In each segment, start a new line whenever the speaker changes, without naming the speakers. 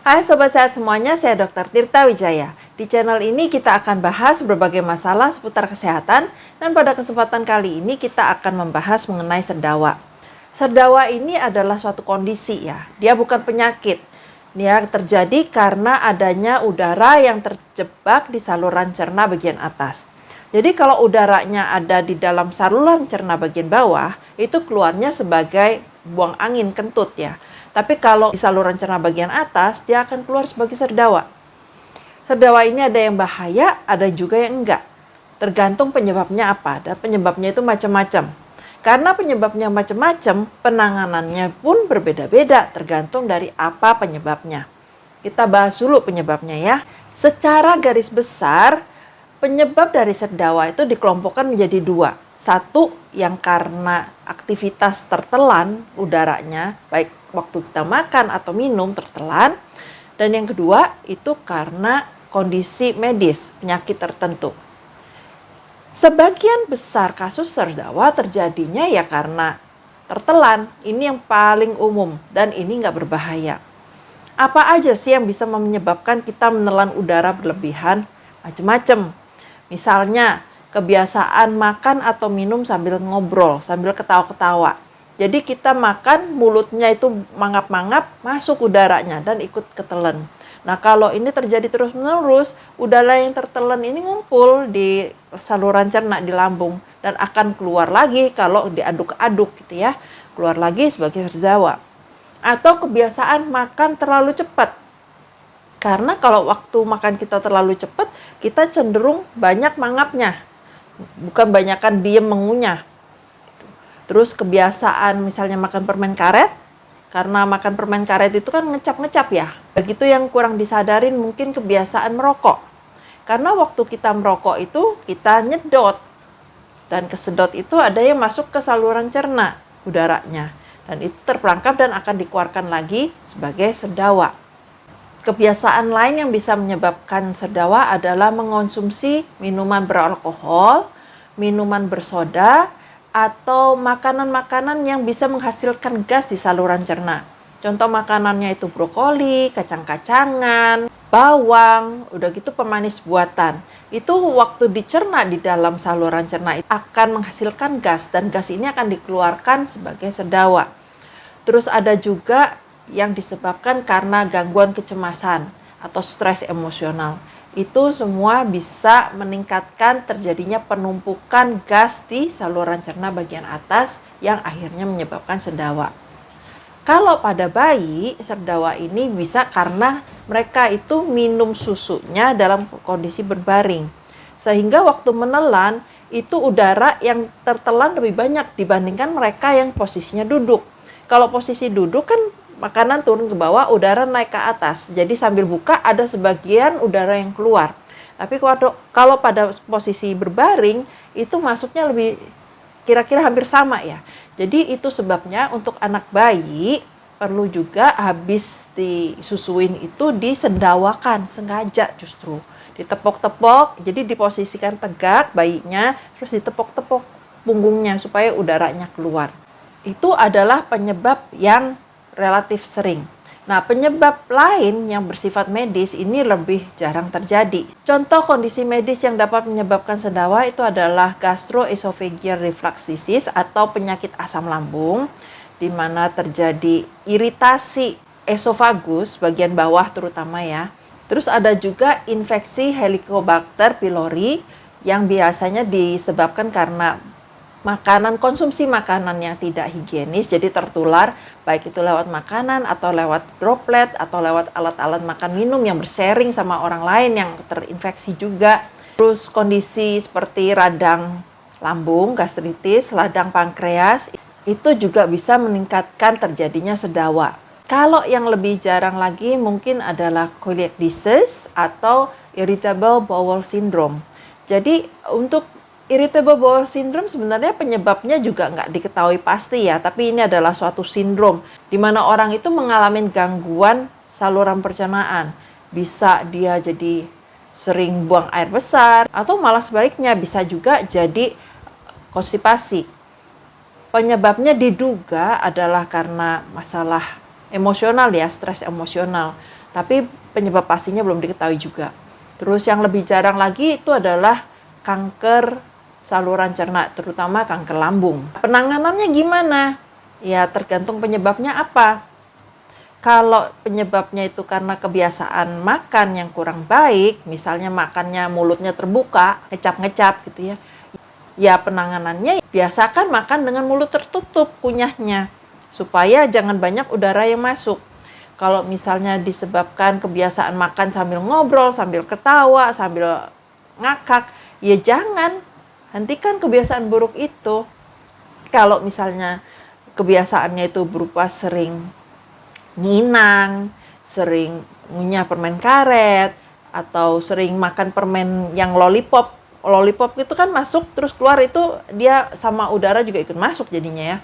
Hai Sobat Sehat semuanya, saya Dr. Tirta Wijaya. Di channel ini kita akan bahas berbagai masalah seputar kesehatan dan pada kesempatan kali ini kita akan membahas mengenai sendawa. Sendawa ini adalah suatu kondisi ya, dia bukan penyakit. Dia terjadi karena adanya udara yang terjebak di saluran cerna bagian atas. Jadi kalau udaranya ada di dalam saluran cerna bagian bawah, itu keluarnya sebagai buang angin kentut ya. Tapi kalau di saluran cerna bagian atas, dia akan keluar sebagai sendawa. Sendawa ini ada yang bahaya, ada juga yang enggak. Tergantung penyebabnya apa. Dan penyebabnya itu macam-macam. Karena penyebabnya macam-macam, penanganannya pun berbeda-beda tergantung dari apa penyebabnya. Kita bahas dulu penyebabnya ya. Secara garis besar, penyebab dari sendawa itu dikelompokkan menjadi dua. Satu, yang karena aktivitas tertelan udaranya, baik waktu kita makan atau minum tertelan. Dan yang kedua, itu karena kondisi medis, penyakit tertentu. Sebagian besar kasus sendawa terjadinya ya karena tertelan. Ini yang paling umum dan ini nggak berbahaya. Apa aja sih yang bisa menyebabkan kita menelan udara berlebihan? Macam-macam. Misalnya, kebiasaan makan atau minum sambil ngobrol, sambil ketawa-ketawa. Jadi kita makan, mulutnya itu mangap-mangap, masuk udaranya dan ikut ketelen. Nah kalau ini terjadi terus-menerus, udara yang tertelan ini ngumpul di saluran cerna di lambung dan akan keluar lagi kalau diaduk-aduk gitu ya, keluar lagi sebagai sendawa. Atau kebiasaan makan terlalu cepat. Karena kalau waktu makan kita terlalu cepat, kita cenderung banyak mangapnya, bukan banyakan diem mengunyah. Terus kebiasaan misalnya makan permen karet, karena makan permen karet itu kan ngecap-ngecap ya. Begitu yang kurang disadarin mungkin kebiasaan merokok. Karena waktu kita merokok itu kita nyedot. Dan kesedot itu ada yang masuk ke saluran cerna udaranya. Dan itu terperangkap dan akan dikeluarkan lagi sebagai sendawa. Kebiasaan lain yang bisa menyebabkan sendawa adalah mengonsumsi minuman beralkohol, minuman bersoda, atau makanan-makanan yang bisa menghasilkan gas di saluran cerna. Contoh makanannya itu brokoli, kacang-kacangan, bawang, udah gitu pemanis buatan. Itu waktu dicerna di dalam saluran cerna akan menghasilkan gas dan gas ini akan dikeluarkan sebagai sendawa. Terus ada juga yang disebabkan karena gangguan kecemasan atau stres emosional. Itu semua bisa meningkatkan terjadinya penumpukan gas di saluran cerna bagian atas yang akhirnya menyebabkan sendawa. Kalau pada bayi, sendawa ini bisa karena mereka itu minum susunya dalam kondisi berbaring. Sehingga waktu menelan, itu udara yang tertelan lebih banyak dibandingkan mereka yang posisinya duduk. Kalau posisi duduk kan makanan turun ke bawah, udara naik ke atas. Jadi sambil buka ada sebagian udara yang keluar. Tapi kalau pada posisi berbaring, itu masuknya lebih kira-kira hampir sama ya. Jadi itu sebabnya untuk anak bayi perlu juga habis disusuin itu disendawakan sengaja justru. Ditepok-tepok, jadi diposisikan tegak bayinya, terus ditepok-tepok punggungnya supaya udaranya keluar. Itu adalah penyebab yang relatif sering. Nah, penyebab lain yang bersifat medis ini lebih jarang terjadi. Contoh kondisi medis yang dapat menyebabkan sendawa itu adalah gastroesophageal reflux disease atau penyakit asam lambung, di mana terjadi iritasi esofagus bagian bawah terutama ya. Terus ada juga infeksi Helicobacter pylori yang biasanya disebabkan karena konsumsi makanan yang tidak higienis, jadi tertular, baik itu lewat makanan atau lewat droplet atau lewat alat-alat makan minum yang bersharing sama orang lain yang terinfeksi juga. Terus kondisi seperti radang lambung, gastritis, radang pankreas, itu juga bisa meningkatkan terjadinya sendawa. Kalau yang lebih jarang lagi mungkin adalah celiac disease atau irritable bowel syndrome. Jadi untuk irritable bowel syndrome sebenarnya penyebabnya juga nggak diketahui pasti ya, tapi ini adalah suatu sindrom di mana orang itu mengalami gangguan saluran pencernaan. Bisa dia jadi sering buang air besar atau malah sebaliknya bisa juga jadi konstipasi. Penyebabnya diduga adalah karena masalah emosional ya, stres emosional. Tapi penyebab pastinya belum diketahui juga. Terus yang lebih jarang lagi itu adalah kanker saluran cerna, terutama kanker lambung. Penanganannya gimana? Ya tergantung penyebabnya apa. Kalau penyebabnya itu karena kebiasaan makan yang kurang baik, misalnya makannya mulutnya terbuka, ngecap-ngecap gitu ya. Ya penanganannya biasakan makan dengan mulut tertutup kunyahnya, supaya jangan banyak udara yang masuk. Kalau misalnya disebabkan kebiasaan makan sambil ngobrol, sambil ketawa, sambil ngakak, ya jangan. Hentikan kebiasaan buruk itu. Kalau misalnya kebiasaannya itu berupa sering nginang, sering ngunyah permen karet, atau sering makan permen yang lollipop itu kan masuk terus keluar, itu dia sama udara juga ikut masuk jadinya ya.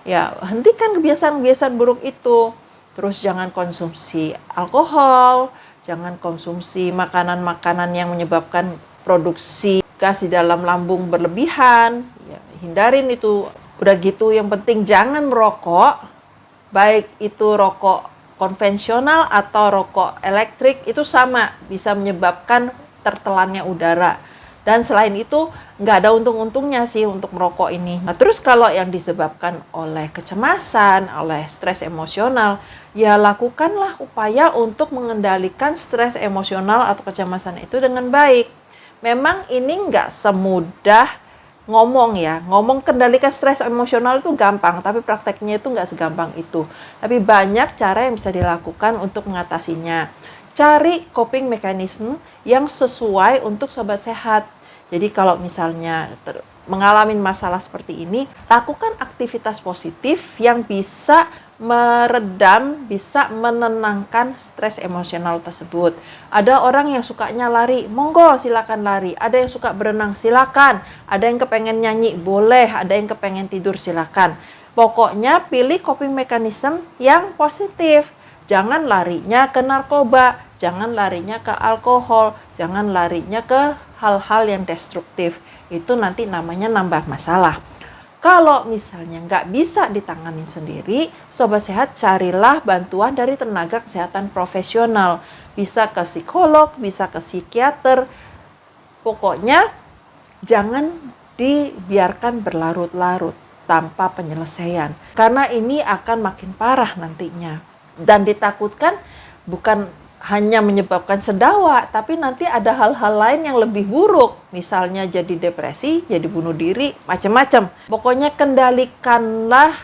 Ya hentikan kebiasaan-kebiasaan buruk itu. Terus jangan konsumsi alkohol, jangan konsumsi makanan-makanan yang menyebabkan produksi gas di dalam lambung berlebihan. Ya, hindarin itu. Udah gitu yang penting jangan merokok, baik itu rokok konvensional atau rokok elektrik, itu sama bisa menyebabkan tertelannya udara. Dan selain itu nggak ada untung-untungnya sih untuk merokok ini. Nah terus kalau yang disebabkan oleh kecemasan, oleh stres emosional, ya lakukanlah upaya untuk mengendalikan stres emosional atau kecemasan itu dengan baik. Memang ini nggak semudah ngomong ya. Ngomong kendalikan stres emosional itu gampang, tapi prakteknya itu nggak segampang itu. Tapi banyak cara yang bisa dilakukan untuk mengatasinya. Cari coping mechanism yang sesuai untuk sobat sehat. Jadi kalau misalnya mengalami masalah seperti ini, lakukan aktivitas positif yang bisa meredam, bisa menenangkan stres emosional tersebut. Ada orang yang sukanya lari, monggo silakan lari. Ada yang suka berenang, silakan. Ada yang kepengen nyanyi, boleh. Ada yang kepengen tidur, silakan. Pokoknya pilih coping mechanism yang positif. Jangan larinya ke narkoba, jangan larinya ke alkohol, jangan larinya ke hal-hal yang destruktif. Itu nanti namanya nambah masalah. Kalau misalnya nggak bisa ditanganin sendiri, sobat sehat carilah bantuan dari tenaga kesehatan profesional. Bisa ke psikolog, bisa ke psikiater. Pokoknya jangan dibiarkan berlarut-larut tanpa penyelesaian. Karena ini akan makin parah nantinya. Dan ditakutkan bukan hanya menyebabkan sedawa, tapi nanti ada hal-hal lain yang lebih buruk. Misalnya jadi depresi, jadi bunuh diri, macam-macam. Pokoknya kendalikanlah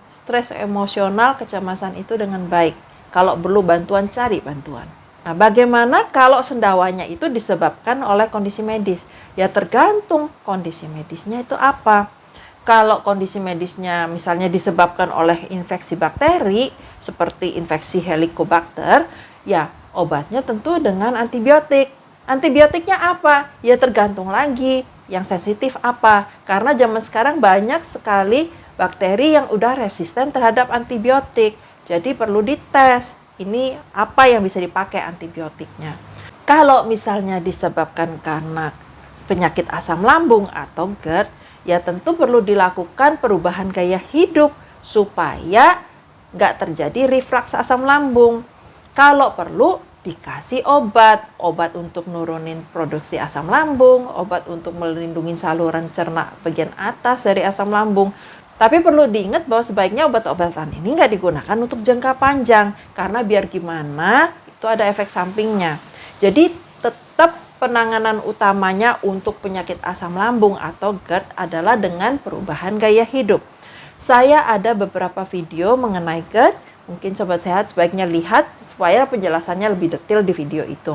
stres emosional, kecemasan itu dengan baik. Kalau perlu bantuan, cari bantuan. Nah, bagaimana kalau sendawanya itu disebabkan oleh kondisi medis? Ya tergantung kondisi medisnya itu apa. Kalau kondisi medisnya misalnya disebabkan oleh infeksi bakteri, seperti infeksi Helicobacter, ya obatnya tentu dengan antibiotik. Antibiotiknya apa? Ya tergantung lagi yang sensitif apa. Karena zaman sekarang banyak sekali bakteri yang udah resisten terhadap antibiotik. Jadi perlu dites. Ini apa yang bisa dipakai antibiotiknya. Kalau misalnya disebabkan karena penyakit asam lambung atau GERD, ya tentu perlu dilakukan perubahan gaya hidup supaya nggak terjadi reflux asam lambung. Kalau perlu dikasih obat untuk nurunin produksi asam lambung, obat untuk melindungi saluran cerna bagian atas dari asam lambung. Tapi perlu diingat bahwa sebaiknya obat-obatan ini nggak digunakan untuk jangka panjang, karena biar gimana itu ada efek sampingnya. Jadi tetap penanganan utamanya untuk penyakit asam lambung atau GERD adalah dengan perubahan gaya hidup. Saya ada beberapa video mengenai GERD. Mungkin sobat sehat sebaiknya lihat supaya penjelasannya lebih detail di video itu.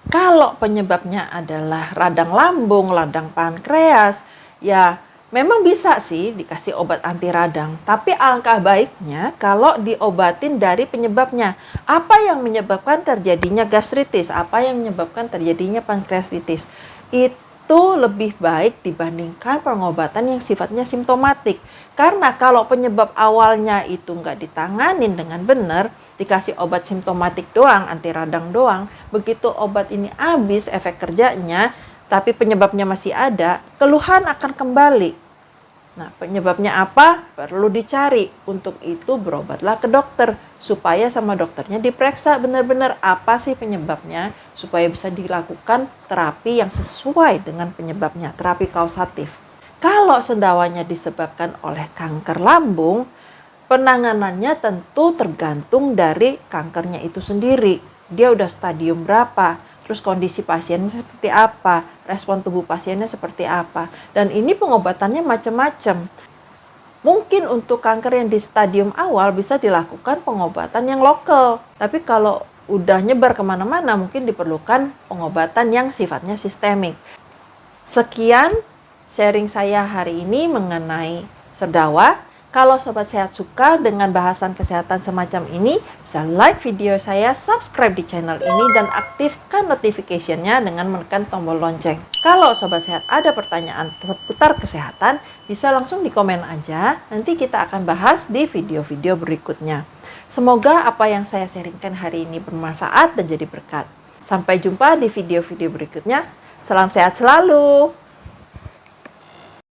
Kalau penyebabnya adalah radang lambung, radang pankreas, ya memang bisa sih dikasih obat anti radang. Tapi alangkah baiknya kalau diobatin dari penyebabnya. Apa yang menyebabkan terjadinya gastritis? Apa yang menyebabkan terjadinya pankreatitis? Itu lebih baik dibandingkan pengobatan yang sifatnya simptomatik. Karena kalau penyebab awalnya itu nggak ditanganin dengan benar, dikasih obat simptomatik doang, anti radang doang, begitu obat ini habis efek kerjanya, tapi penyebabnya masih ada, keluhan akan kembali. Nah, penyebabnya apa? Perlu dicari. Untuk itu berobatlah ke dokter. supaya sama dokternya diperiksa benar-benar apa sih penyebabnya, supaya bisa dilakukan terapi yang sesuai dengan penyebabnya, terapi kausatif. Kalau sendawanya disebabkan oleh kanker lambung, penanganannya tentu tergantung dari kankernya itu sendiri. Dia udah stadium berapa, terus kondisi pasiennya seperti apa, respon tubuh pasiennya seperti apa. Dan ini pengobatannya macam-macam. Mungkin untuk kanker yang di stadium awal bisa dilakukan pengobatan yang lokal. Tapi kalau udah nyebar kemana-mana, mungkin diperlukan pengobatan yang sifatnya sistemik. Sekian sharing saya hari ini mengenai serdawa. Kalau Sobat Sehat suka dengan bahasan kesehatan semacam ini, bisa like video saya, subscribe di channel ini, dan aktifkan notification-nya dengan menekan tombol lonceng. Kalau Sobat Sehat ada pertanyaan seputar kesehatan, bisa langsung di komen aja, nanti kita akan bahas di video-video berikutnya. Semoga apa yang saya sharingkan hari ini bermanfaat dan jadi berkat. Sampai jumpa di video-video berikutnya. Salam sehat selalu!